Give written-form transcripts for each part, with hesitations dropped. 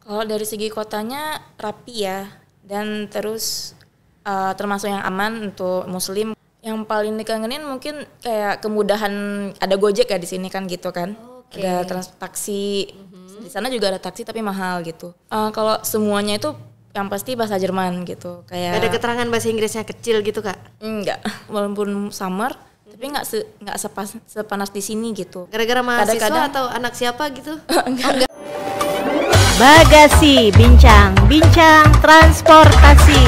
Kalau dari segi kotanya rapi ya, dan terus termasuk yang aman untuk muslim. Yang paling dikangenin mungkin kayak kemudahan, ada Gojek ya di sini kan gitu kan. Oke. Ada taksi. Di sana juga ada taksi tapi mahal gitu. Kalau semuanya itu yang pasti bahasa Jerman gitu. Kayak Gak ada keterangan bahasa Inggrisnya kecil gitu Kak? enggak, walaupun summer tapi enggak sepanas di sini gitu. Gara-gara mahasiswa Kadang-kadang- atau anak siapa gitu? Enggak. Bagasi bincang-bincang transportasi.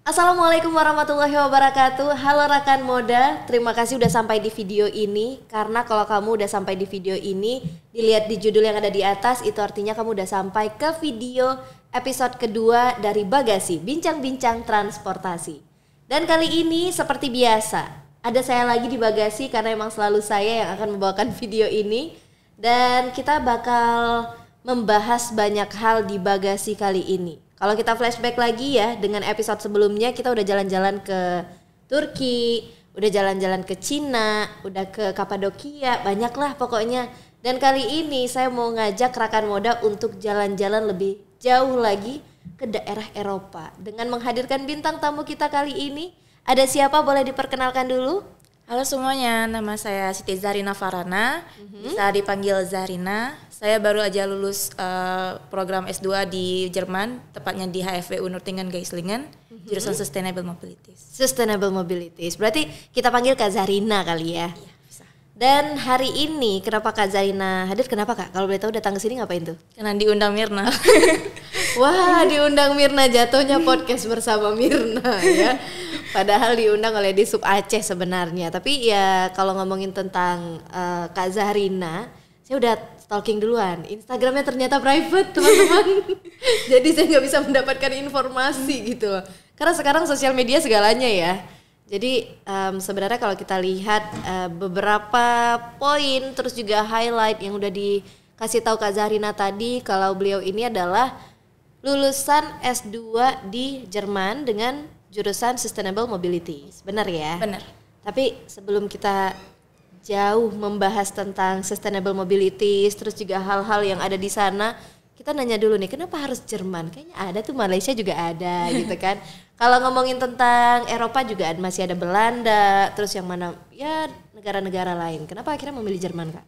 Assalamualaikum warahmatullahi wabarakatuh. Halo rekan Moda, terima kasih udah sampai di video ini. Karena kalau kamu udah sampai di video ini, dilihat di judul yang ada di atas, itu artinya kamu udah sampai ke video episode kedua dari Bagasi Bincang-bincang Transportasi. Dan kali ini seperti biasa, ada saya lagi di Bagasi karena emang selalu saya yang akan membawakan video ini. Dan kita bakal membahas banyak hal di Bagasi kali ini. Kalau kita flashback lagi ya, dengan episode sebelumnya kita udah jalan-jalan ke Turki, udah jalan-jalan ke Cina, udah ke Kapadokia, banyak lah pokoknya. Dan kali ini saya mau ngajak rekan Moda untuk jalan-jalan lebih jauh lagi ke daerah Eropa. Dengan menghadirkan bintang tamu kita kali ini, ada siapa, boleh diperkenalkan dulu? Halo semuanya, nama saya Siti Zarina Farana, bisa dipanggil Zarina. Saya baru aja lulus program S2 di Jerman, tepatnya di HFWU Nurtingen Geislingen, jurusan Sustainable Mobilities. Sustainable Mobilities, berarti kita panggil Kak Zarina kali ya? Iya, bisa. Dan hari ini kenapa Kak Zarina hadir? Kenapa Kak? Kalau boleh tahu datang ke sini ngapain tuh? Karena diundang Mirna. Wah, diundang Mirna, jatuhnya podcast bersama Mirna ya. Padahal diundang oleh di Sub Aceh sebenarnya. Tapi ya kalau ngomongin tentang Kak Zarina, saya udah stalking duluan. Instagramnya ternyata private teman-teman. Jadi saya nggak bisa mendapatkan informasi gitu loh. Karena sekarang sosial media segalanya ya. Jadi sebenarnya kalau kita lihat beberapa poin terus juga highlight yang udah dikasih tahu Kak Zarina tadi, kalau beliau ini adalah lulusan S2 di Jerman dengan jurusan Sustainable Mobility. Benar ya? Benar. Tapi sebelum kita jauh membahas tentang Sustainable Mobility, terus juga hal-hal yang ada di sana, kita nanya dulu nih, kenapa harus Jerman? Kayaknya ada tuh, Malaysia juga ada gitu kan. Kalau ngomongin tentang Eropa juga masih ada Belanda, terus yang mana ya negara-negara lain. Kenapa akhirnya memilih Jerman, Kak?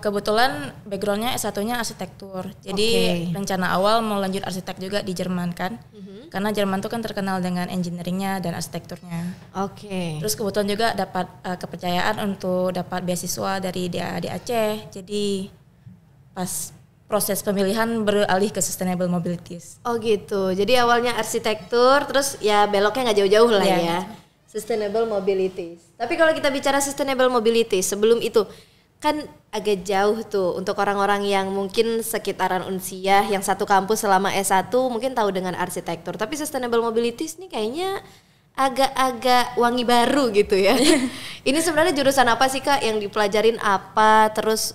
Kebetulan backgroundnya S1-nya arsitektur. Jadi rencana awal mau lanjut arsitek juga di Jerman kan. Karena Jerman tuh kan terkenal dengan engineeringnya dan arsitekturnya. Oke. Terus kebetulan juga dapat kepercayaan untuk dapat beasiswa dari DAAD Aceh. Jadi pas proses pemilihan beralih ke Sustainable Mobilities. Oh gitu. Jadi awalnya arsitektur, terus ya beloknya nggak jauh-jauh lah Iya. ya. Sustainable Mobilities. Tapi kalau kita bicara Sustainable Mobilities, sebelum itu kan agak jauh tuh untuk orang-orang yang mungkin sekitaran Unsiah yang satu kampus selama S1 mungkin tahu dengan arsitektur. Tapi Sustainable Mobilities nih kayaknya agak-agak wangi baru gitu ya. Ini sebenarnya jurusan apa sih Kak, yang dipelajarin apa, terus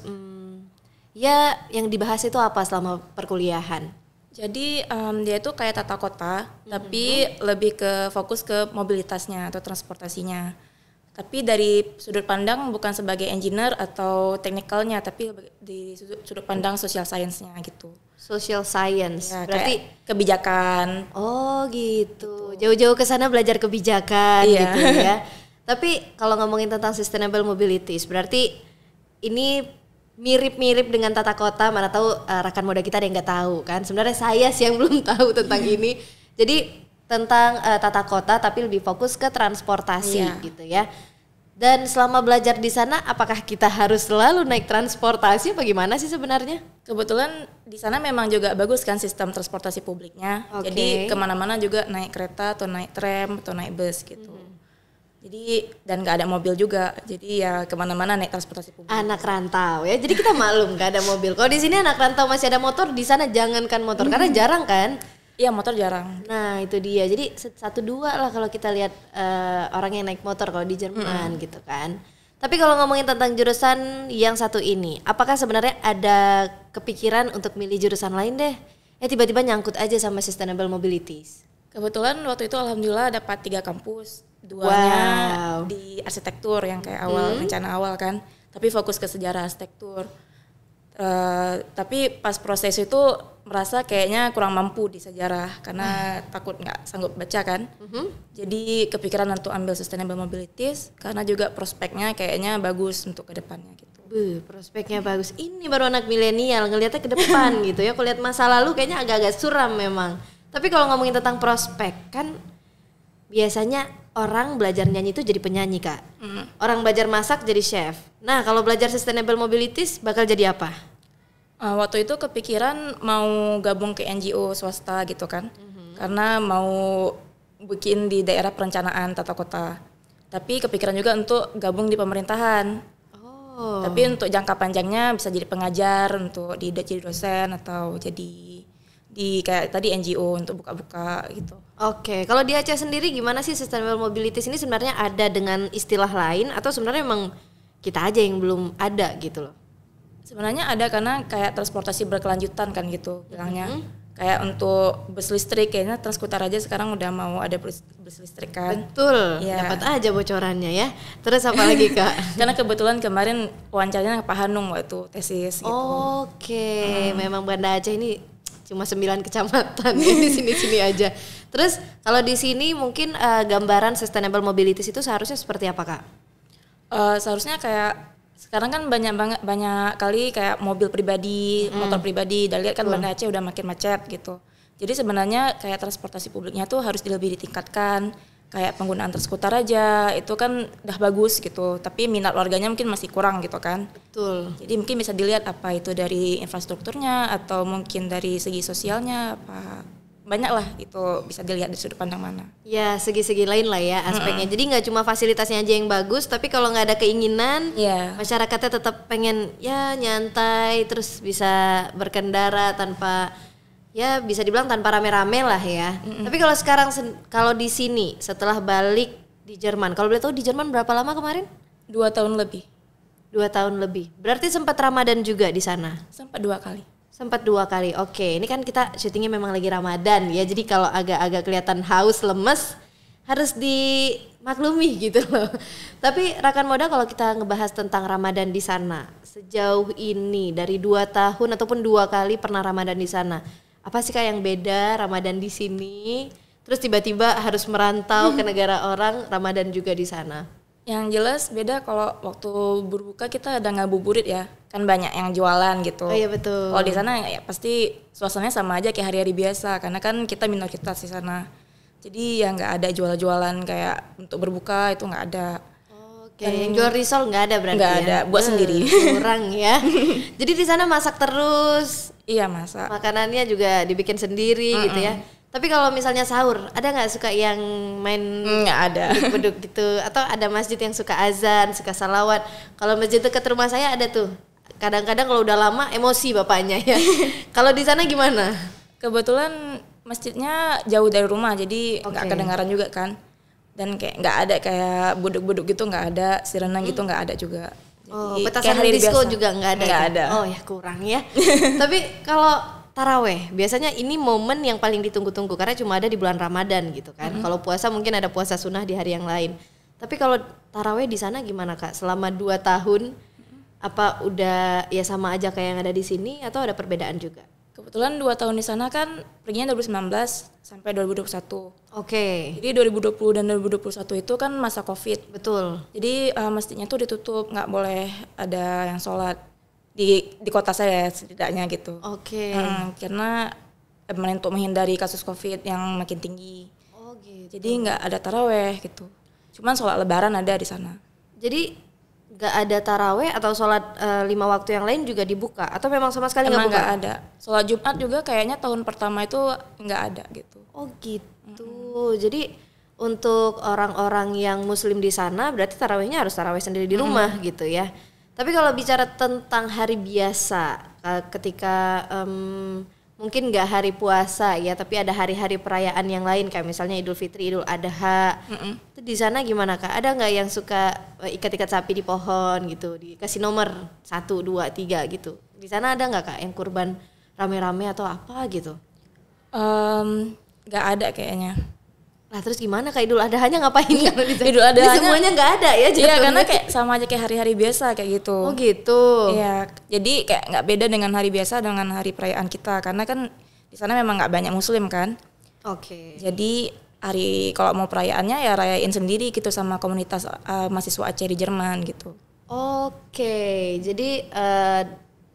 ya yang dibahas itu apa selama perkuliahan? Jadi dia itu kayak tata kota, tapi lebih ke fokus ke mobilitasnya atau transportasinya. Tapi dari sudut pandang bukan sebagai engineer atau teknikalnya, tapi di sudut pandang social science-nya gitu. Social science, Ya, berarti kayak kebijakan. oh gitu. Jauh-jauh ke sana belajar kebijakan Iya. gitu ya. Tapi kalau ngomongin tentang sustainable mobilities, berarti ini mirip-mirip dengan tata kota. Mana tahu rekan Moda kita ada yang nggak tahu kan. Sebenarnya saya sih yang belum tahu tentang ini. Jadi tentang tata kota tapi lebih fokus ke transportasi gitu ya. Dan selama belajar di sana, apakah kita harus selalu naik transportasi? Bagaimana sih sebenarnya? Kebetulan di sana memang juga bagus kan sistem transportasi publiknya. Oke. Jadi kemana-mana juga naik kereta atau naik tram atau naik bus gitu. Jadi dan nggak ada mobil juga. Jadi ya kemana-mana naik transportasi publik. Anak rantau ya, jadi kita maklum gak ada mobil. Kalau di sini anak rantau masih ada motor, di sana jangankan motor karena jarang kan. Iya, motor jarang. Nah itu dia, jadi 1-2 lah kalau kita lihat orang yang naik motor kalau di Jerman gitu kan. Tapi kalau ngomongin tentang jurusan yang satu ini, apakah sebenarnya ada kepikiran untuk milih jurusan lain deh? Tiba-tiba nyangkut aja sama Sustainable Mobilities. Kebetulan waktu itu alhamdulillah dapat 3 kampus, 2-nya di arsitektur yang kayak awal rencana awal kan, tapi fokus ke sejarah arsitektur. Tapi pas proses itu merasa kayaknya kurang mampu di sejarah karena takut nggak sanggup baca kan. Jadi kepikiran untuk ambil sustainable mobilities karena juga prospeknya kayaknya bagus untuk kedepannya gitu. Prospeknya bagus. Ini baru anak milenial ngelihatnya ke depan gitu ya. Kalau lihat masa lalu kayaknya agak-agak suram memang. Tapi kalau ngomongin tentang prospek kan biasanya orang belajar nyanyi itu jadi penyanyi Kak. Orang belajar masak jadi chef. Nah kalau belajar sustainable mobilities bakal jadi apa? Waktu itu kepikiran mau gabung ke NGO swasta gitu kan, karena mau bikin di daerah perencanaan tata kota. Tapi kepikiran juga untuk gabung di pemerintahan. Tapi untuk jangka panjangnya bisa jadi pengajar, untuk jadi dosen atau jadi di kayak tadi NGO untuk buka-buka gitu. Oke, kalau di Aceh sendiri gimana sih sustainable mobilities ini sebenarnya ada dengan istilah lain atau sebenarnya emang kita aja yang belum ada gitu loh? Sebenarnya ada karena kayak transportasi berkelanjutan kan gitu bilangnya. Kayak untuk bus listrik kayaknya Transkutar aja sekarang udah mau ada bus listrik kan. Betul, Ya. dapat aja bocorannya ya. Terus apa lagi Kak? Karena kebetulan kemarin wawancaranya Pak Hanung waktu tesis gitu. Oke, memang Banda Aceh ini cuma 9 kecamatan ya di sini-sini aja. Terus kalau di sini mungkin gambaran sustainable mobilities itu seharusnya seperti apa Kak? Seharusnya kayak sekarang kan banyak kali kayak mobil pribadi, motor pribadi. Dan lihat kan Banda Aceh udah makin macet gitu. Jadi sebenarnya kayak transportasi publiknya tuh harus lebih ditingkatkan. Kayak penggunaan Transkutar aja itu kan udah bagus gitu. Tapi minat warganya mungkin masih kurang gitu kan. Betul. Jadi mungkin bisa dilihat apa itu dari infrastrukturnya atau mungkin dari segi sosialnya apa. Banyak lah itu bisa dilihat di sudut pandang mana. Ya segi-segi lain lah ya aspeknya. Jadi nggak cuma fasilitasnya aja yang bagus, tapi kalau nggak ada keinginan, masyarakatnya tetap pengen ya nyantai, terus bisa berkendara tanpa ya bisa dibilang tanpa rame-rame lah ya. Tapi kalau sekarang kalau di sini setelah balik di Jerman, kalau boleh tahu di Jerman berapa lama kemarin? 2 tahun lebih. 2 tahun lebih. Berarti sempat Ramadan juga di sana? Sempat 2 kali. Sempat 2 kali. Oke, ini kan kita syutingnya memang lagi Ramadan ya. Jadi kalau agak-agak kelihatan haus, lemes, harus dimaklumi gitu loh. Tapi rekan Moda kalau kita ngebahas tentang Ramadan di sana, sejauh ini dari 2 tahun ataupun 2 kali pernah Ramadan di sana, apa sih Kak yang beda Ramadan di sini? Terus tiba-tiba harus merantau ke negara orang, Ramadan juga di sana. Yang jelas beda kalau waktu berbuka kita ada ngabuburit ya. Kan banyak yang jualan gitu. Oh iya betul. Kalau di sana ya pasti suasananya sama aja kayak hari-hari biasa karena kan kita minoritas di sana. Jadi ya nggak ada jual-jualan kayak untuk berbuka itu nggak ada. Oke, yang jual risol nggak ada berarti nggak ya? ada, buat sendiri. Kurang ya. Jadi di sana masak terus. Iya masak. Makanannya juga dibikin sendiri gitu ya. Tapi kalau misalnya sahur, ada nggak suka yang main Nggak ada. beduk gitu? Atau ada masjid yang suka azan, suka salawat? Kalau masjid dekat rumah saya ada tuh. Kadang-kadang kalau udah lama emosi bapaknya ya. Kalau di sana gimana? Kebetulan masjidnya jauh dari rumah jadi nggak kedengaran juga kan. Dan kayak nggak ada kayak buduk-buduk gitu nggak ada, sirena gitu nggak ada juga. Oh, Jadi, petasan hari disco biasa. juga nggak ada. Nggak ya? ada. Oh ya kurang ya. Tapi kalau taraweh, biasanya ini momen yang paling ditunggu-tunggu karena cuma ada di bulan Ramadan gitu kan. Kalau puasa mungkin ada puasa sunnah di hari yang lain. Tapi kalau taraweh di sana gimana Kak? Selama 2 tahun apa udah ya sama aja kayak yang ada di sini atau ada perbedaan juga? Kebetulan 2 tahun di sana kan perginya 2019 sampai 2021. Oke. Jadi 2020 dan 2021 itu kan masa Covid. Betul. Jadi masjidnya tuh ditutup, nggak boleh ada yang sholat di kota saya setidaknya gitu. Oke. Karena untuk menghindari kasus Covid yang makin tinggi. Oh gitu. Jadi nggak ada taraweh gitu. Cuman sholat lebaran ada di sana. Jadi nggak ada taraweh atau sholat 5 waktu yang lain juga dibuka atau memang sama sekali nggak Emang buka? nggak ada. Sholat Jumat juga kayaknya tahun pertama itu nggak ada gitu. Oh gitu. Jadi untuk orang-orang yang muslim di sana berarti tarawihnya harus tarawih sendiri di rumah gitu ya. Tapi kalau bicara tentang hari biasa ketika mungkin nggak hari puasa ya, tapi ada hari-hari perayaan yang lain kayak misalnya Idul Fitri, Idul Adha. Itu di sana gimana Kak? Ada nggak yang suka ikat-ikat sapi di pohon gitu, dikasih nomor 1, 2, 3 gitu? Di sana ada nggak Kak yang kurban rame-rame atau apa gitu? Nggak ada kayaknya. Lah terus gimana Kak Idul Adhanya ngapain? Karena Idul Adhanya semuanya nggak ada ya Iya, jatuhnya. karena kayak sama aja kayak hari-hari biasa kayak gitu. Oh gitu. Iya, jadi kayak nggak beda dengan hari biasa dengan hari perayaan kita, karena kan di sana memang nggak banyak muslim kan. Oke. Jadi kalau mau perayaannya ya rayain sendiri gitu sama komunitas mahasiswa Aceh di Jerman gitu. Oke, jadi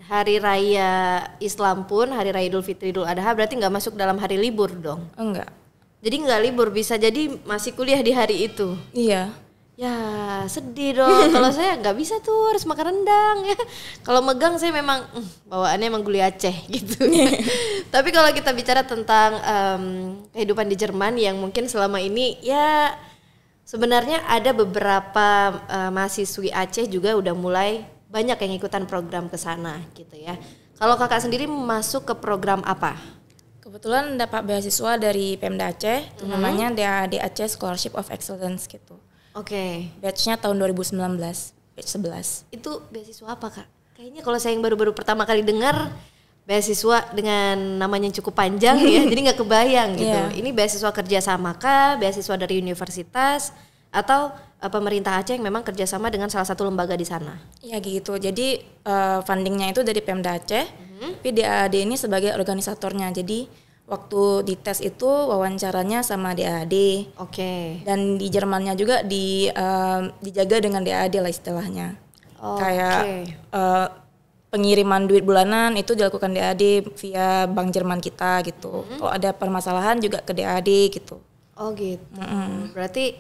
hari raya Islam pun, hari raya Idul Fitri, Idul Adha berarti nggak masuk dalam hari libur dong? Enggak. Jadi nggak libur, bisa jadi masih kuliah di hari itu? Iya. Ya sedih dong, kalau saya nggak bisa tuh harus makan rendang ya. Kalau megang saya memang bawaannya emang guli Aceh gitu. Tapi kalau kita bicara tentang kehidupan di Jerman yang mungkin selama ini ya sebenarnya ada beberapa mahasiswi Aceh juga udah mulai banyak yang ikutan program ke sana gitu ya. Kalau kakak sendiri masuk ke program apa? Kebetulan dapat beasiswa dari Pemda Aceh, itu namanya DAAD Aceh Scholarship of Excellence gitu. Oke. Batch-nya tahun 2019, batch 11. Itu beasiswa apa Kak? Kayaknya kalau saya yang baru-baru pertama kali dengar beasiswa dengan namanya yang cukup panjang ya, jadi nggak kebayang gitu. Yeah. Ini beasiswa kerjasama kah, beasiswa dari universitas, atau pemerintah Aceh yang memang kerjasama dengan salah satu lembaga di sana? Ya gitu, jadi fundingnya itu dari Pemda Aceh, tapi DAAD ini sebagai organisatornya. Jadi waktu dites itu wawancaranya sama DAAD. Oke. Dan di Jermannya juga dijaga dengan DAAD lah istilahnya. Kayak pengiriman duit bulanan itu dilakukan DAAD via bank Jerman kita gitu. Kalau ada permasalahan juga ke DAAD gitu. Oh gitu. Berarti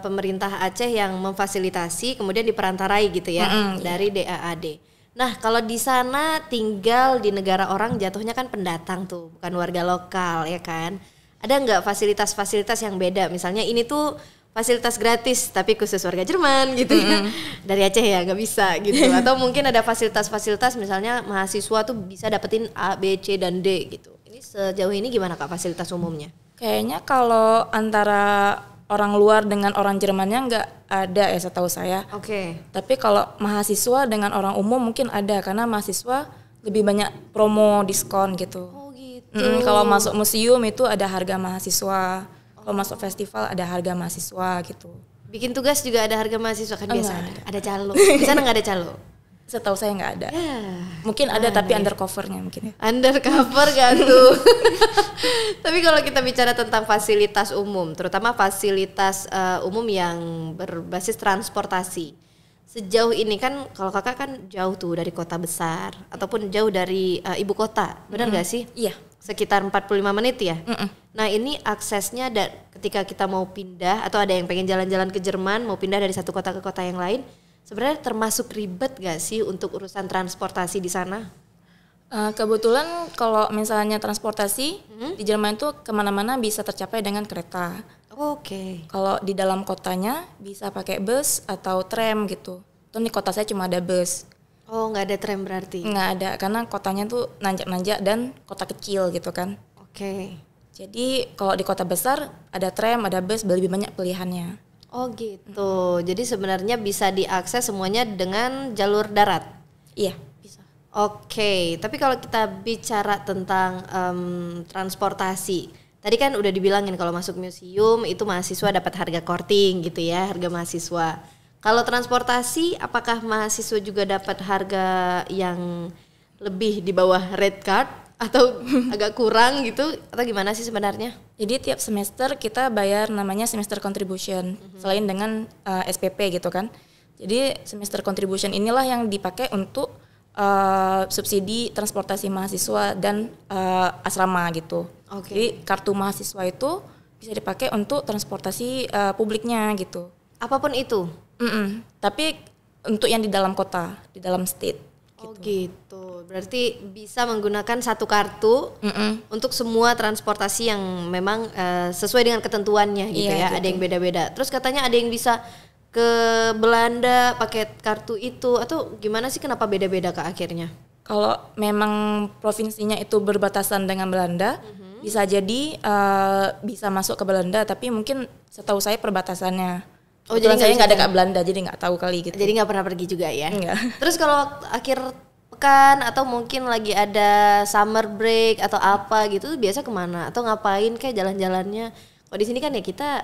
pemerintah Aceh yang memfasilitasi kemudian diperantarai gitu ya dari DAAD. Nah kalau di sana tinggal di negara orang jatuhnya kan pendatang tuh, bukan warga lokal ya kan. Ada nggak fasilitas-fasilitas yang beda? Misalnya ini tuh fasilitas gratis tapi khusus warga Jerman gitu ya. Dari Aceh ya nggak bisa gitu. Atau mungkin ada fasilitas-fasilitas misalnya mahasiswa tuh bisa dapetin A, B, C, dan D gitu. Ini sejauh ini gimana Kak fasilitas umumnya? Kayaknya kalau antara orang luar dengan orang Jermannya nggak ada ya setahu saya. Oke. Tapi kalau mahasiswa dengan orang umum mungkin ada, karena mahasiswa lebih banyak promo diskon gitu. Oh gitu. Kalau masuk museum itu ada harga mahasiswa. Kalau masuk festival ada harga mahasiswa gitu. Bikin tugas juga ada harga mahasiswa kan biasa Enggak ada calo. Di sana nggak ada calo. Setahu saya nggak ada. Ya. Mungkin ada tapi undercovernya mungkin ya. Undercover gak tuh? Tapi kalau kita bicara tentang fasilitas umum, terutama fasilitas umum yang berbasis transportasi, sejauh ini kan kalau kakak kan jauh tuh dari kota besar ataupun jauh dari ibu kota, benar gak sih? Iya. Sekitar 45 menit ya. Nah ini aksesnya ketika kita mau pindah atau ada yang pengen jalan-jalan ke Jerman, mau pindah dari satu kota ke kota yang lain, sebenarnya termasuk ribet gak sih untuk urusan transportasi di sana? Kebetulan kalau misalnya transportasi di Jerman itu kemana-mana bisa tercapai dengan kereta. Oke. Kalau di dalam kotanya bisa pakai bus atau tram gitu. Tuh di kota saya cuma ada bus. Oh nggak ada tram berarti? Nggak ada, karena kotanya tuh nanjak-nanjak dan kota kecil gitu kan. Oke. Jadi kalau di kota besar ada tram, ada bus, lebih banyak pilihannya. Oh gitu. Jadi sebenarnya bisa diakses semuanya dengan jalur darat. Iya, bisa. Oke. Tapi kalau kita bicara tentang transportasi, tadi kan udah dibilangin kalau masuk museum itu mahasiswa dapat harga korting gitu ya, harga mahasiswa. Kalau transportasi, apakah mahasiswa juga dapat harga yang lebih di bawah red card atau agak kurang gitu, atau gimana sih sebenarnya? Jadi tiap semester kita bayar namanya semester contribution, selain dengan SPP gitu kan. Jadi semester contribution inilah yang dipakai untuk subsidi transportasi mahasiswa dan asrama gitu. Oke. Jadi kartu mahasiswa itu bisa dipakai untuk transportasi publiknya gitu. Apapun itu? Tapi untuk yang di dalam kota, di dalam state. Oh gitu. Berarti bisa menggunakan satu kartu untuk semua transportasi yang memang sesuai dengan ketentuannya gitu ya. Gitu. Ada yang beda-beda. Terus katanya ada yang bisa ke Belanda pakai kartu itu, atau gimana sih, kenapa beda-beda Kak akhirnya? Kalau memang provinsinya itu berbatasan dengan Belanda, bisa jadi bisa masuk ke Belanda, tapi mungkin setahu saya perbatasannya. Oh, Kebetulan jadi saya nggak nggak bisa dekat Belanda, jadi nggak tahu kali gitu. Jadi nggak pernah pergi juga ya? Enggak. Terus kalau akhir pekan atau mungkin lagi ada summer break atau apa gitu, biasa kemana? Atau ngapain kayak jalan-jalannya? Kalau di sini kan ya kita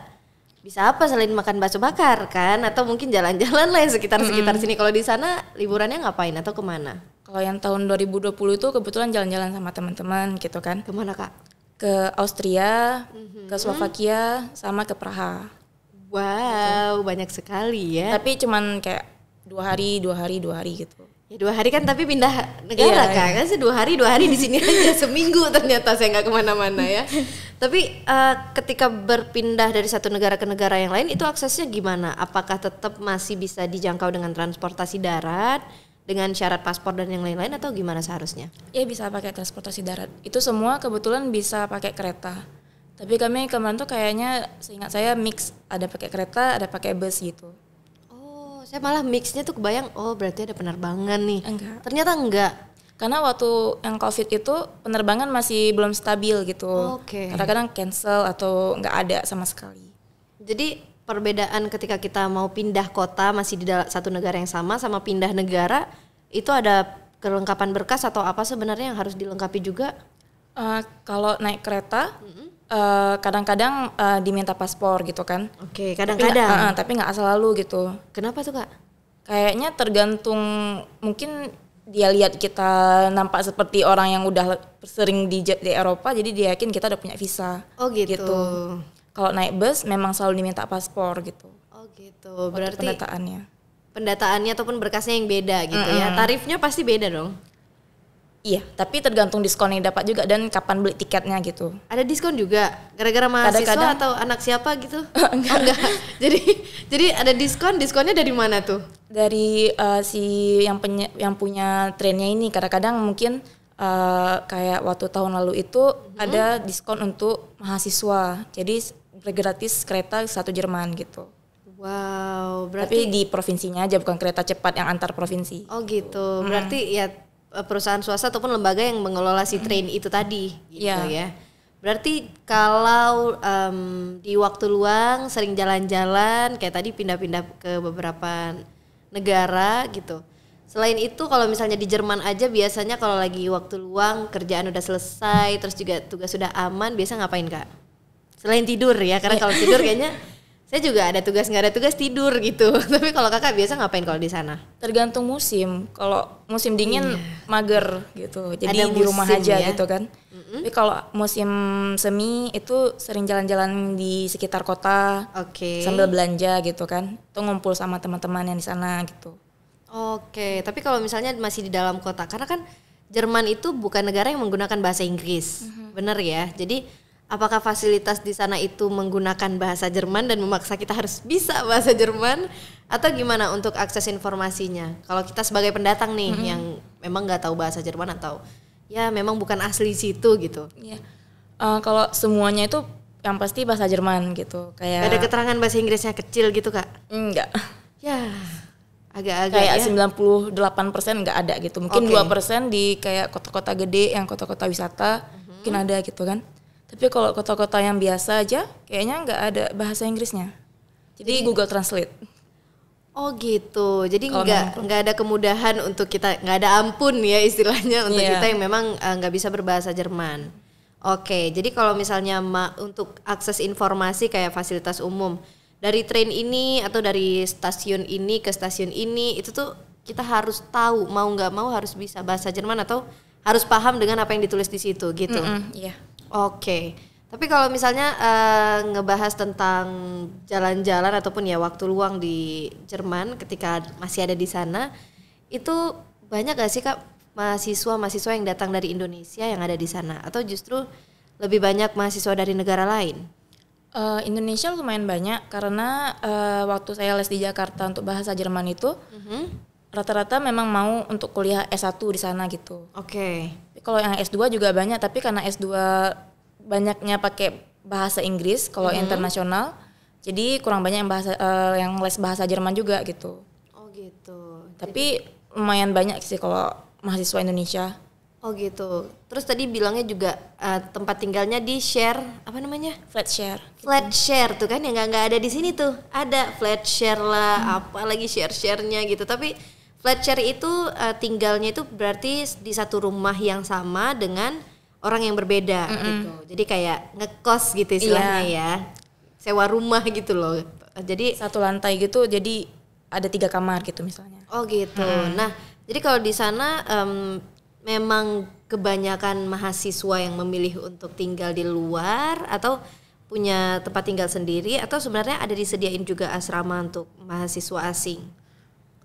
bisa apa selain makan bakso bakar kan, atau mungkin jalan-jalan lah yang sekitar sini. Kalau di sana liburannya ngapain atau kemana? Kalau yang tahun 2020 itu kebetulan jalan-jalan sama teman-teman gitu kan. Kemana Kak? Ke Austria, ke Slovakia, sama ke Praha. Wow, banyak sekali ya. Tapi cuman kayak 2 hari gitu. Ya 2 hari kan, tapi pindah negara Iya, kan sih 2 hari di sini aja seminggu ternyata saya nggak kemana-mana ya. Tapi ketika berpindah dari satu negara ke negara yang lain itu aksesnya gimana? Apakah tetap masih bisa dijangkau dengan transportasi darat dengan syarat paspor dan yang lain-lain atau gimana seharusnya? Ya bisa pakai transportasi darat. Itu semua kebetulan bisa pakai kereta. Tapi kami kemarin tuh kayaknya seingat saya mix, ada pakai kereta, ada pakai bus gitu. Saya malah mixnya tuh kebayang, oh berarti ada penerbangan nih. Enggak. Ternyata enggak. Karena waktu yang COVID itu penerbangan masih belum stabil gitu. Oke. Kadang-kadang cancel atau nggak ada sama sekali. Jadi perbedaan ketika kita mau pindah kota masih di satu negara yang sama pindah negara, itu ada kelengkapan berkas atau apa sebenarnya yang harus dilengkapi juga? Kalau naik kereta, kadang-kadang diminta paspor gitu kan. Oke, kadang-kadang. Tapi nggak selalu gitu. Kenapa tuh Kak? Kayaknya tergantung, mungkin dia lihat kita nampak seperti orang yang udah sering di Eropa, jadi dia yakin kita udah punya visa. Oh gitu. Kalau naik bus memang selalu diminta paspor gitu. Oh gitu. Berarti pendataannya ataupun berkasnya yang beda gitu ya. Tarifnya pasti beda dong. Iya, tapi tergantung diskon yang dapat juga dan kapan beli tiketnya gitu. Ada diskon juga gara-gara mahasiswa Kadang-kadang, atau anak siapa gitu? Enggak. Jadi ada diskonnya dari mana tuh? Dari si yang punya trennya ini. Kadang-kadang mungkin kayak waktu tahun lalu itu ada diskon untuk mahasiswa. Jadi gratis kereta 1 Jerman gitu. Wow, Tapi di provinsinya aja, bukan kereta cepat yang antar provinsi. Oh gitu. Berarti ya perusahaan swasta ataupun lembaga yang mengelola si train itu tadi gitu ya. Berarti kalau di waktu luang sering jalan-jalan kayak tadi pindah-pindah ke beberapa negara gitu. Selain itu kalau misalnya di Jerman aja biasanya kalau lagi waktu luang kerjaan udah selesai terus juga tugas sudah aman, biasa ngapain Kak? Selain tidur ya, karena kalau tidur kayaknya saya juga ada tugas nggak ada tugas tidur gitu. Tapi kalau Kakak biasa ngapain kalau di sana? Tergantung musim. Kalau musim dingin mager gitu. Jadi Ada di rumah musim aja ya? gitu kan. Tapi kalau musim semi itu sering jalan-jalan di sekitar kota. Oke. Sambil belanja gitu kan. Atau ngumpul sama teman-teman yang di sana gitu. Oke, tapi kalau misalnya masih di dalam kota, karena kan Jerman itu bukan negara yang menggunakan bahasa Inggris, bener ya? Jadi apakah fasilitas di sana itu menggunakan bahasa Jerman dan memaksa kita harus bisa bahasa Jerman, atau gimana untuk akses informasinya? Kalau kita sebagai pendatang nih yang memang nggak tahu bahasa Jerman atau ya memang bukan asli situ gitu. Iya. Kalau semuanya itu yang pasti bahasa Jerman gitu. Kayak Gak ada keterangan bahasa Inggrisnya kecil gitu Kak? enggak. Ya agak-agak Kayak ya. 98% enggak ada gitu. Mungkin 2% di kayak kota-kota gede yang kota-kota wisata mungkin ada gitu kan. Tapi kalau kota-kota yang biasa aja kayaknya enggak ada bahasa Inggrisnya. Jadi Google Translate. Oh gitu, jadi Kalau nggak ada kemudahan untuk kita, nggak ada ampun ya istilahnya untuk Iya. kita yang memang nggak bisa berbahasa Jerman. Oke, jadi kalau misalnya untuk akses informasi kayak fasilitas umum dari train ini atau dari stasiun ini ke stasiun ini itu tuh kita harus tahu, mau nggak mau harus bisa bahasa Jerman atau harus paham dengan apa yang ditulis di situ gitu. Iya. Oke. Tapi kalau misalnya ngebahas tentang jalan-jalan ataupun ya waktu luang di Jerman ketika masih ada di sana, itu banyak gak sih Kak mahasiswa yang datang dari Indonesia yang ada di sana? Atau justru lebih banyak mahasiswa dari negara lain? Indonesia lumayan banyak karena waktu saya les di Jakarta untuk bahasa Jerman itu rata-rata memang mau untuk kuliah S1 di sana gitu. Oke. Kalau yang S2 juga banyak, tapi karena S2 banyaknya pakai bahasa Inggris kalau internasional, jadi kurang banyak yang les bahasa Jerman juga gitu. Oh gitu. Tapi lumayan banyak sih kalau mahasiswa Indonesia. Oh gitu. Terus tadi bilangnya juga tempat tinggalnya di share apa namanya? Flat share. Flat share tuh kan yang nggak ada di sini tuh. Ada flat share lah, apalagi share-sharenya gitu. Tapi flat share itu tinggalnya itu berarti di satu rumah yang sama dengan orang yang berbeda gitu. Jadi kayak ngekos gitu istilahnya ya. sewa rumah gitu loh. Jadi satu lantai gitu, jadi ada 3 kamar gitu misalnya. oh gitu. Nah, jadi kalau di sana memang kebanyakan mahasiswa yang memilih untuk tinggal di luar atau punya tempat tinggal sendiri, atau sebenarnya ada disediain juga asrama untuk mahasiswa asing?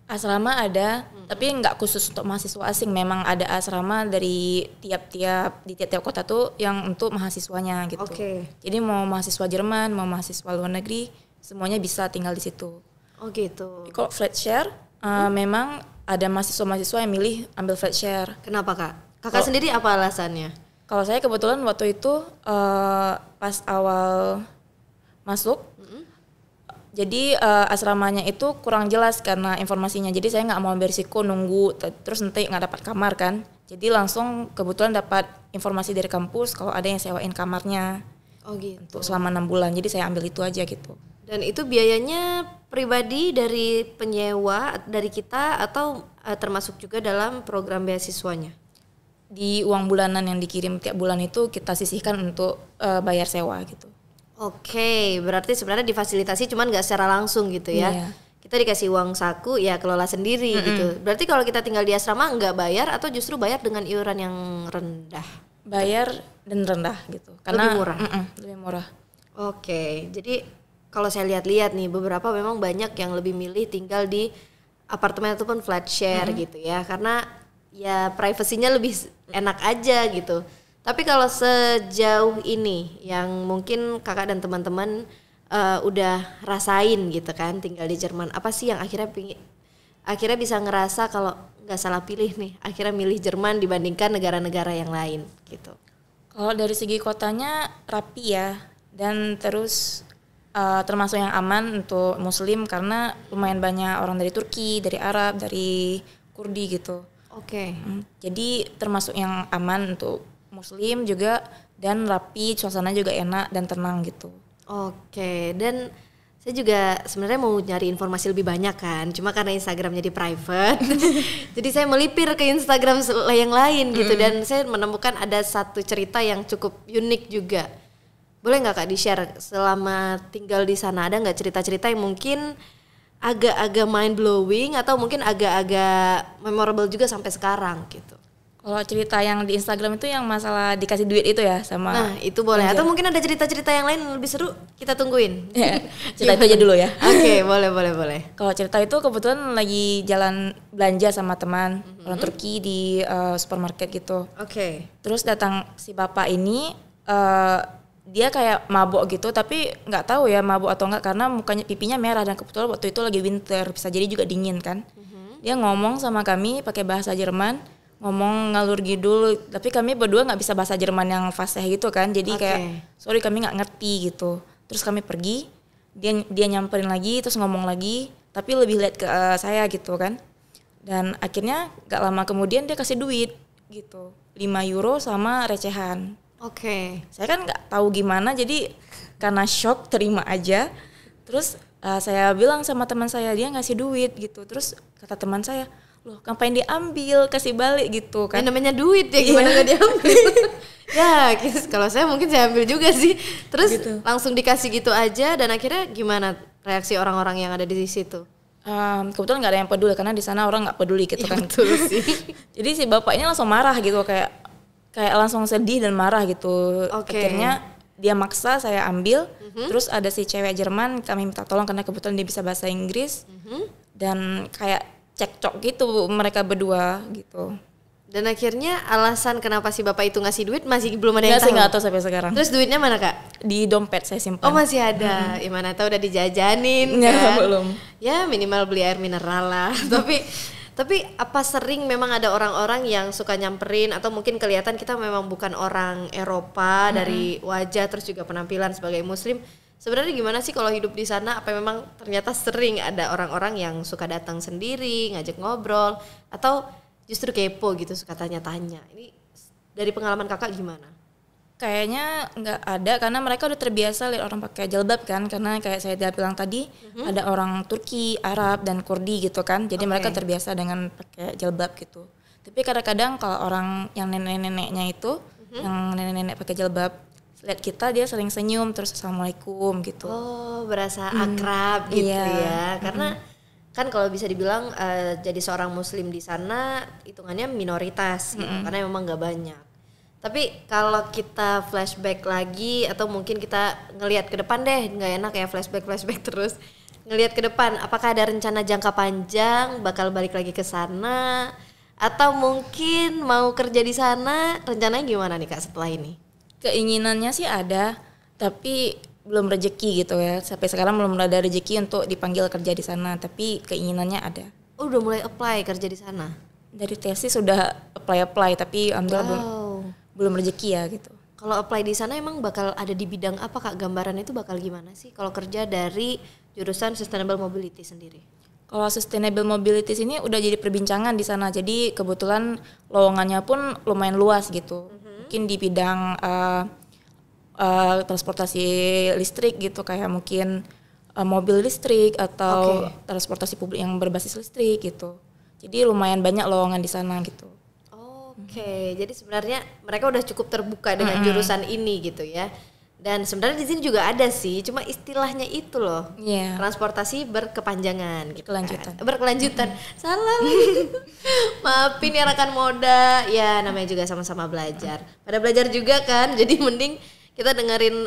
Asrama ada, tapi nggak khusus untuk mahasiswa asing. Memang ada asrama di tiap-tiap kota tuh yang untuk mahasiswanya gitu. Oke. Jadi mau mahasiswa Jerman, mau mahasiswa luar negeri, semuanya bisa tinggal di situ. Oh gitu. Kalau flat share, memang ada mahasiswa-mahasiswa yang milih ambil flat share. Kenapa Kak? Kakak sendiri apa alasannya? Kalau saya kebetulan waktu itu pas awal masuk, jadi asramanya itu kurang jelas karena informasinya. Jadi saya nggak mau berisiko nunggu terus nanti nggak dapat kamar kan. Jadi langsung kebetulan dapat informasi dari kampus kalau ada yang sewain kamarnya Oh gitu. untuk selama 6 bulan. Jadi saya ambil itu aja gitu. Dan itu biayanya pribadi dari penyewa dari kita atau termasuk juga dalam program beasiswanya? Di uang bulanan yang dikirim tiap bulan itu kita sisihkan untuk bayar sewa gitu. Oke, berarti sebenarnya difasilitasi cuman nggak secara langsung gitu ya. Iya. Kita dikasih uang saku ya kelola sendiri gitu. Berarti kalau kita tinggal di asrama nggak bayar atau justru bayar dengan iuran yang rendah? Bayar dan rendah gitu. Karena Lebih murah? Lebih murah. Oke, jadi kalau saya lihat-lihat nih beberapa memang banyak yang lebih milih tinggal di apartemen ataupun flat share gitu ya. Karena ya privasinya lebih enak aja gitu. Tapi kalau sejauh ini yang mungkin kakak dan teman-teman udah rasain gitu kan tinggal di Jerman, apa sih yang akhirnya bisa ngerasa kalau nggak salah pilih nih, akhirnya milih Jerman dibandingkan negara-negara yang lain gitu? Kalau dari segi kotanya rapi ya, dan terus termasuk yang aman untuk Muslim karena lumayan banyak orang dari Turki, dari Arab, dari Kurdi gitu. Oke. Jadi termasuk yang aman untuk Muslim juga, dan rapi, suasana juga enak dan tenang gitu. Oke, dan saya juga sebenarnya mau nyari informasi lebih banyak kan, cuma karena Instagramnya di private, jadi saya melipir ke Instagram yang lain gitu, dan saya menemukan ada satu cerita yang cukup unik juga. Boleh nggak Kak di-share selama tinggal di sana, ada nggak cerita-cerita yang mungkin agak-agak mind blowing atau mungkin agak-agak memorable juga sampai sekarang gitu? Kalau cerita yang di Instagram itu yang masalah dikasih duit itu ya sama. Nah itu boleh, atau mungkin ada cerita-cerita yang lain yang lebih seru, kita tungguin. Ya, cerita itu aja dulu ya. Oke, boleh. Kalau cerita itu kebetulan lagi jalan belanja sama teman orang Turki di supermarket gitu. Oke. Terus datang si bapak ini, dia kayak mabok gitu, tapi nggak tahu ya mabok atau enggak karena mukanya pipinya merah, dan kebetulan waktu itu lagi winter, bisa jadi juga dingin kan. Dia ngomong sama kami pakai bahasa Jerman, ngomong ngalur ngidul, tapi kami berdua nggak bisa bahasa Jerman yang fasih gitu kan, jadi kayak sorry kami nggak ngerti gitu. Terus kami pergi, dia nyamperin lagi, terus ngomong lagi, tapi lebih lihat ke saya gitu kan. Dan akhirnya nggak lama kemudian dia kasih duit gitu, 5 euro sama recehan. Oke. Saya kan nggak tahu gimana, jadi karena shock terima aja. Terus saya bilang sama teman saya, dia ngasih duit gitu. Terus kata teman saya, loh ngapain diambil, kasih balik gitu kan. Ya, namanya duit ya, gimana nggak diambil? Ya kalau saya mungkin saya ambil juga sih. Terus Gitu. langsung dikasih gitu aja, dan akhirnya gimana reaksi orang-orang yang ada di situ? Kebetulan nggak ada yang peduli karena di sana orang nggak peduli gitu kan. Betul sih. Jadi si bapaknya langsung marah gitu, kayak langsung sedih dan marah gitu. Oke. Akhirnya dia maksa saya ambil. Terus ada si cewek Jerman, kami minta tolong karena kebetulan dia bisa bahasa Inggris. Dan kayak cekcok gitu mereka berdua gitu. Dan akhirnya alasan kenapa si bapak itu ngasih duit masih belum ada yang Nggak sih, tahu. nggak tahu sampai sekarang. Terus duitnya mana Kak? Di dompet saya simpan. Oh masih ada. Ya mana tahu udah dijajanin Nggak, kan? belum. Ya minimal beli air mineral lah. Tapi apa sering memang ada orang-orang yang suka nyamperin, atau mungkin kelihatan kita memang bukan orang Eropa dari wajah terus juga penampilan sebagai Muslim. Sebenarnya gimana sih kalau hidup di sana? Apa memang ternyata sering ada orang-orang yang suka datang sendiri, ngajak ngobrol, atau justru kepo gitu, suka tanya-tanya? Ini dari pengalaman kakak gimana? Kayaknya nggak ada karena mereka udah terbiasa lihat orang pakai jilbab kan, karena kayak saya udah bilang tadi ada orang Turki, Arab dan Kurdi gitu kan, jadi mereka terbiasa dengan pakai jilbab gitu. Tapi kadang-kadang kalau orang yang nenek-neneknya itu, yang nenek-nenek pakai jilbab, lihat kita dia sering senyum terus assalamualaikum gitu. Oh, berasa akrab gitu ya. Karena kan kalau bisa dibilang jadi seorang muslim di sana hitungannya minoritas gitu, karena memang nggak banyak. Tapi kalau kita flashback lagi atau mungkin kita ngelihat ke depan deh, nggak enak ya flashback terus. Ngelihat ke depan, apakah ada rencana jangka panjang bakal balik lagi ke sana atau mungkin mau kerja di sana? Rencananya gimana nih Kak setelah ini? Keinginannya sih ada, tapi belum rezeki gitu ya. Sampai sekarang belum ada rezeki untuk dipanggil kerja di sana, tapi keinginannya ada. Oh, udah mulai apply kerja di sana? Dari tesis sudah apply tapi alhamdulillah belum rezeki ya gitu. Kalau apply di sana emang bakal ada di bidang apa Kak? Gambaran itu bakal gimana sih kalau kerja dari jurusan Sustainable Mobility sendiri? Kalau Sustainable Mobility ini udah jadi perbincangan di sana. Jadi kebetulan lowongannya pun lumayan luas gitu. Mungkin di bidang transportasi listrik gitu, kayak mungkin mobil listrik atau transportasi publik yang berbasis listrik gitu. Jadi lumayan banyak lowongan di sana gitu. Oke, jadi sebenarnya mereka udah cukup terbuka dengan jurusan ini gitu ya. Dan sebenarnya di sini juga ada sih, cuma istilahnya itu loh. Transportasi berkepanjangan gitu. Berkelanjutan. Salah. Maafin ya rekan Moda. Ya namanya juga sama-sama belajar. Pada belajar juga kan. Jadi mending kita dengerin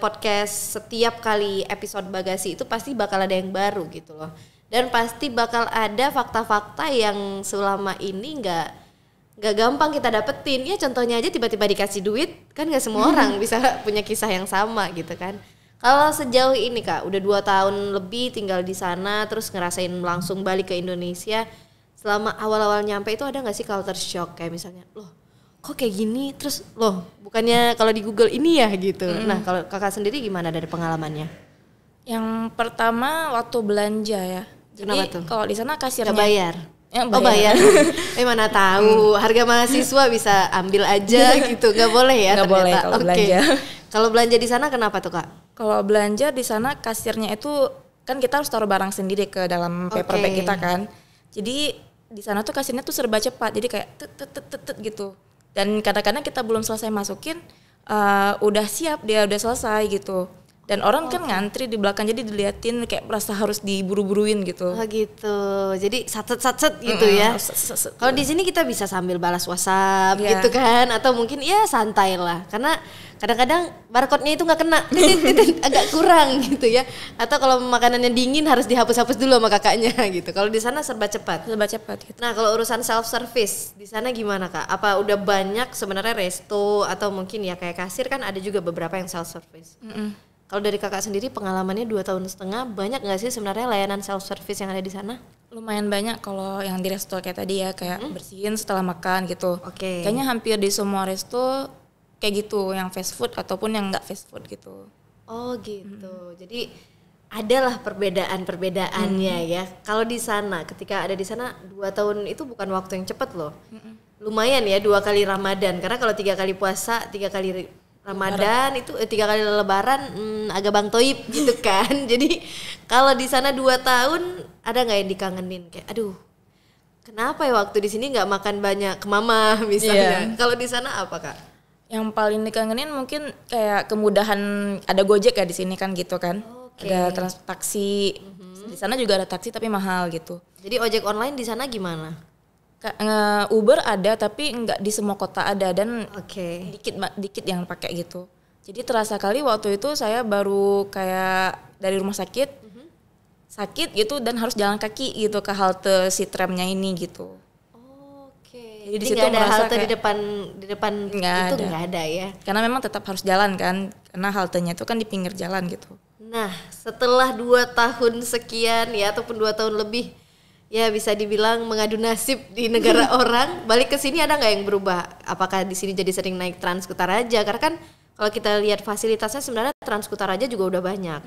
podcast setiap kali episode Bagasi itu pasti bakal ada yang baru gitu loh. Dan pasti bakal ada fakta-fakta yang selama ini nggak gampang kita dapetin. Ya contohnya aja tiba-tiba dikasih duit, kan nggak semua orang bisa punya kisah yang sama gitu kan. Kalau sejauh ini Kak, udah 2 tahun lebih tinggal di sana, terus ngerasain langsung balik ke Indonesia. Selama awal-awal nyampe itu ada nggak sih culture shock, kayak misalnya, loh kok kayak gini, terus loh bukannya kalau di Google ini ya gitu. Nah kalau Kakak sendiri gimana dari pengalamannya? Yang pertama waktu belanja ya. Jadi kalau di sana kasirnya nggak bayar. Oh bayar. Mana tahu harga mahasiswa bisa ambil aja gitu. Nggak boleh ya? Nggak boleh kalau belanja. Kalau belanja di sana kenapa tuh Kak? Kalau belanja di sana kasirnya itu kan kita harus taruh barang sendiri ke dalam paper bag kita kan. Jadi di sana tuh kasirnya tuh serba cepat. Jadi kayak tet gitu. Dan kadang-kadang kita belum selesai masukin udah siap, dia udah selesai gitu. Dan orang kan ngantri di belakang, jadi diliatin kayak merasa harus diburu-buruin gitu. Oh gitu. Jadi satset gitu ya. Kalau di sini kita bisa sambil balas WhatsApp gitu kan, atau mungkin ya santai lah. Karena kadang-kadang barcode-nya itu nggak kena, agak kurang gitu ya. Atau kalau makanannya dingin harus dihapus-hapus dulu sama kakaknya gitu. Kalau di sana serba cepat. Serba cepat gitu. Nah kalau urusan self service di sana gimana Kak? Apa udah banyak sebenarnya resto atau mungkin ya kayak kasir kan ada juga beberapa yang self service. Kalau dari Kakak sendiri pengalamannya 2,5 tahun, banyak nggak sih sebenarnya layanan self service yang ada di sana? Lumayan banyak kalau yang di resto kayak tadi ya, kayak bersihin setelah makan gitu. Kayaknya hampir di semua resto kayak gitu, yang fast food ataupun yang nggak fast food gitu. Oh gitu. Jadi adalah perbedaan-perbedaannya ya. Kalau di sana, ketika ada di sana 2 tahun itu bukan waktu yang cepat loh. Lumayan ya 2 kali Ramadan, karena kalau 3 kali puasa, 3 kali Ramadan itu 3 kali Lebaran agak Bang Toib gitu kan. Jadi kalau di sana 2 tahun ada nggak yang dikangenin kayak aduh kenapa ya waktu di sini nggak makan banyak ke mama misalnya. Kalau di sana apa Kak? Yang paling dikangenin mungkin kayak kemudahan, ada Gojek ya di sini kan gitu kan. Ada taksi. Di sana juga ada taksi tapi mahal gitu. Jadi ojek online di sana gimana? Uber ada tapi nggak di semua kota ada, dan dikit yang pakai gitu. Jadi terasa kali waktu itu saya baru kayak dari rumah sakit gitu dan harus jalan kaki gitu ke halte si tramnya ini gitu. Jadi di situ ada halte di depan itu nggak ada ya? Karena memang tetap harus jalan kan, karena haltenya itu kan di pinggir jalan gitu. Nah setelah 2 tahun sekian ya ataupun 2 tahun lebih ya bisa dibilang mengadu nasib di negara orang, balik ke sini ada nggak yang berubah? Apakah di sini jadi sering naik Transkutaraja? Karena kan kalau kita lihat fasilitasnya sebenarnya Transkutaraja juga udah banyak,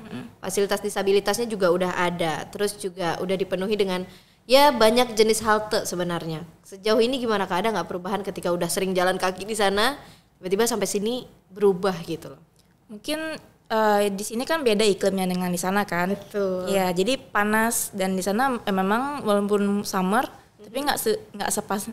fasilitas disabilitasnya juga udah ada, terus juga udah dipenuhi dengan ya banyak jenis halte sebenarnya. Sejauh ini gimana Kak? Ada nggak perubahan ketika udah sering jalan kaki di sana, tiba-tiba sampai sini berubah gitu loh? Mungkin di sini kan beda iklimnya dengan di sana kan. Betul. Ya, jadi panas, dan di sana memang walaupun summer tapi nggak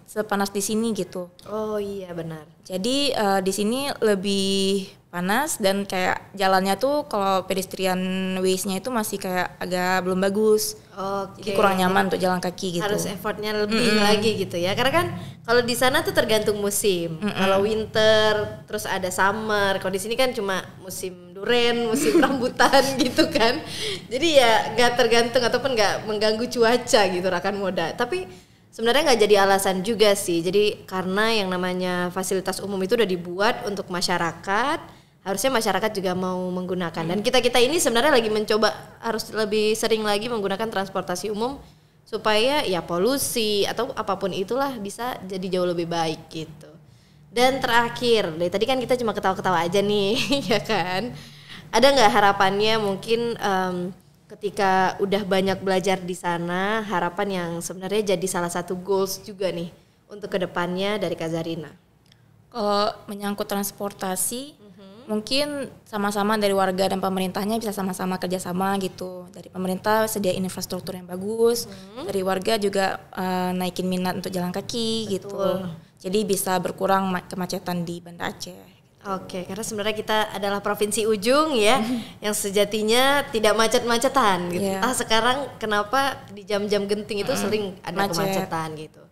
sepanas di sini gitu. Oh iya benar. Jadi di sini lebih panas dan kayak jalannya tuh kalau pedestrian ways-nya itu masih kayak agak belum bagus. Oke. Jadi kurang nyaman untuk jalan kaki gitu. Harus effortnya lebih lagi gitu ya. Karena kan kalau di sana tuh tergantung musim. Kalau winter, terus ada summer. Kalau di sini kan cuma musim duren, musim rambutan gitu kan. Jadi ya nggak tergantung ataupun nggak mengganggu cuaca gitu Rakan Moda. Tapi sebenarnya nggak jadi alasan juga sih. Jadi karena yang namanya fasilitas umum itu udah dibuat untuk masyarakat. Harusnya masyarakat juga mau menggunakan. Dan kita ini sebenarnya lagi mencoba harus lebih sering lagi menggunakan transportasi umum supaya ya polusi atau apapun itulah bisa jadi jauh lebih baik gitu. Dan terakhir, dari tadi kan kita cuma ketawa-ketawa aja nih, ya kan? Ada nggak harapannya mungkin ketika udah banyak belajar di sana, harapan yang sebenarnya jadi salah satu goals juga nih untuk kedepannya dari Kak Zarina? Kalau menyangkut transportasi, mungkin sama-sama dari warga dan pemerintahnya bisa sama-sama kerjasama gitu. Dari pemerintah sediain infrastruktur yang bagus, dari warga juga naikin minat untuk jalan kaki. Betul. Gitu. Jadi bisa berkurang kemacetan di Banda Aceh. Oke, karena sebenarnya kita adalah provinsi ujung ya, yang sejatinya tidak macet-macetan gitu. Yeah. Sekarang kenapa di jam-jam genting itu sering ada kemacetan gitu.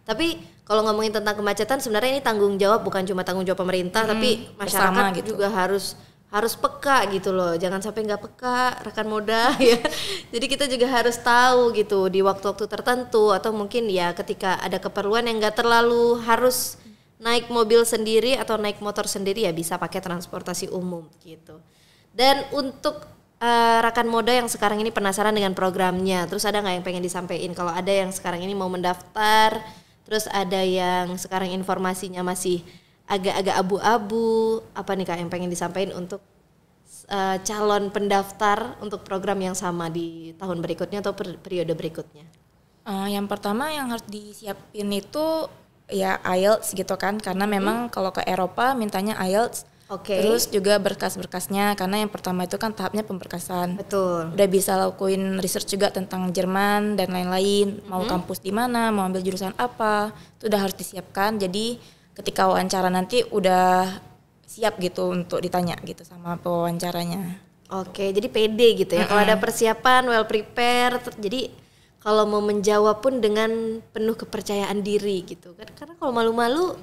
Tapi kalau ngomongin tentang kemacetan sebenarnya ini tanggung jawab, bukan cuma tanggung jawab pemerintah, tapi masyarakat gitu. Juga harus peka gitu loh. Jangan sampai nggak peka Rakan Moda ya. Jadi kita juga harus tahu gitu di waktu-waktu tertentu atau mungkin ya ketika ada keperluan yang nggak terlalu harus naik mobil sendiri atau naik motor sendiri ya bisa pakai transportasi umum gitu. Dan untuk Rakan Moda yang sekarang ini penasaran dengan programnya, terus ada nggak yang pengen disampaikan? Kalau ada yang sekarang ini mau mendaftar, terus ada yang sekarang informasinya masih agak-agak abu-abu, apa nih Kak yang pengen disampaikan untuk calon pendaftar untuk program yang sama di tahun berikutnya atau periode berikutnya? Yang pertama yang harus disiapin itu ya IELTS gitu kan, karena memang kalau ke Eropa mintanya IELTS. Okay. Terus juga berkas-berkasnya, karena yang pertama itu kan tahapnya pemberkasan. Betul. Udah bisa lakuin research juga tentang Jerman dan lain-lain, mau kampus di mana, mau ambil jurusan apa, itu udah harus disiapkan. Jadi ketika wawancara nanti udah siap gitu untuk ditanya gitu sama pewawancaranya. Oke, jadi pede gitu ya. Kalau ada persiapan, well prepared, jadi kalau mau menjawab pun dengan penuh kepercayaan diri gitu kan. Karena kalau malu-malu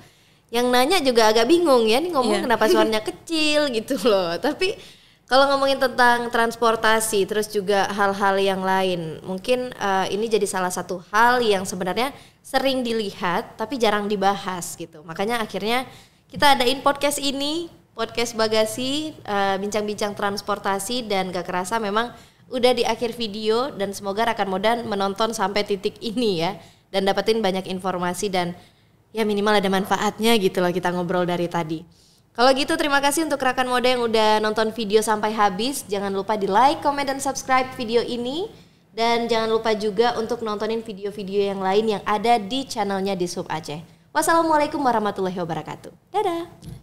yang nanya juga agak bingung ya, nih ngomong kenapa suaranya kecil gitu loh. Tapi kalau ngomongin tentang transportasi terus juga hal-hal yang lain, mungkin ini jadi salah satu hal yang sebenarnya sering dilihat tapi jarang dibahas gitu. Makanya akhirnya kita adain podcast ini, podcast Bagasi, bincang-bincang transportasi, dan gak kerasa memang udah di akhir video dan semoga Rakan Moda menonton sampai titik ini ya dan dapetin banyak informasi dan ya minimal ada manfaatnya gitu loh kita ngobrol dari tadi. Kalau gitu terima kasih untuk Rakan Moda yang udah nonton video sampai habis. Jangan lupa di like, comment, dan subscribe video ini. Dan jangan lupa juga untuk nontonin video-video yang lain yang ada di channelnya di Sub Aceh. Wassalamualaikum warahmatullahi wabarakatuh. Dadah.